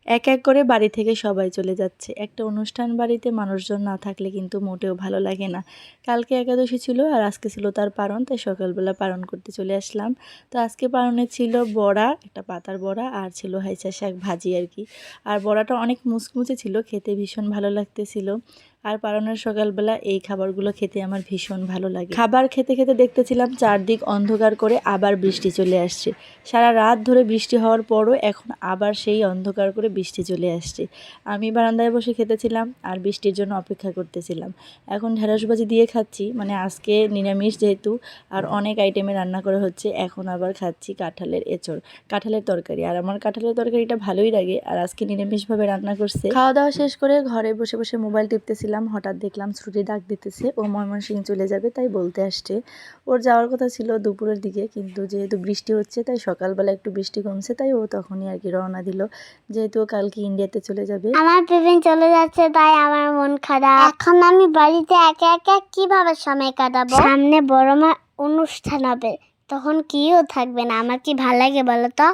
এক এক করে বাড়ি থেকে সবাই চলে যাচ্ছে। একটা অনুষ্ঠান বাড়িতে মানুষজন না থাকলে কিন্তু মোটেও ভালো লাগে না। কালকে একাদশী ছিল আর আজকে ছিল তার পারণ, তাই সকালবেলা পারণ করতে চলে আসলাম। তো আজকে পারণে ছিল বড়া, একটা পাতার বড়া, আর ছিল হাইচা শাক ভাজি আর কি। আর বড়াটা অনেক মুচমুচে ছিল, খেতে ভীষণ ভালো লাগতেছিল। আর পারণের সকালবেলা এই খাবারগুলো খেতে আমার ভীষণ ভালো লাগে। খাবার খেতে খেতে দেখতেছিলাম চারদিক অন্ধকার করে আবার বৃষ্টি চলে আসছে। সারা রাত ধরে বৃষ্টি হওয়ার পরও এখন আবার সেই অন্ধকার করে বৃষ্টি চলে আসছে। আমি বারান্দায় বসে খেতেছিলাম আর বৃষ্টির জন্য অপেক্ষা করতেছিলাম। এখন ঢেঁড়স ভাজি দিয়ে খাচ্ছি, মানে আজকে নিরামিষ যেহেতু, আর অনেক আইটেমে রান্না করা হচ্ছে। এখন আবার খাচ্ছি কাঁঠালের এঁচড়, কাঁঠালের তরকারি। আর আমার কাঁঠালের তরকারিটা ভালোই লাগে, আর আজকে নিরামিষভাবে রান্না করছে। খাওয়া দাওয়া শেষ করে ঘরে বসে বসে মোবাইল টিপতেছিলাম, হঠাৎ দেখলাম শ্রুতি ডাক দিতেছে, ও ময়মনসিংহ চলে যাবে তাই বলতে আসছে। ওর যাওয়ার কথা ছিল দুপুরের দিকে, কিন্তু যেহেতু বৃষ্টি হচ্ছে তাই সকালবেলা একটু বৃষ্টি কমছে, তাই ও তখনই আর কি রওনা দিল, যেহেতু ও কালকে ইন্ডিয়াতে চলে যাবে। আমার পেমেন চলে যাচ্ছে তাই আমার মন খারাপ। এখন আমি বাড়িতে একা একা কিভাবে সময় কাটাবো? সামনে বড় মা অনুষ্ঠান হবে, তখন কেউ থাকবে না। আমার কি ভালো লাগে বলো তো?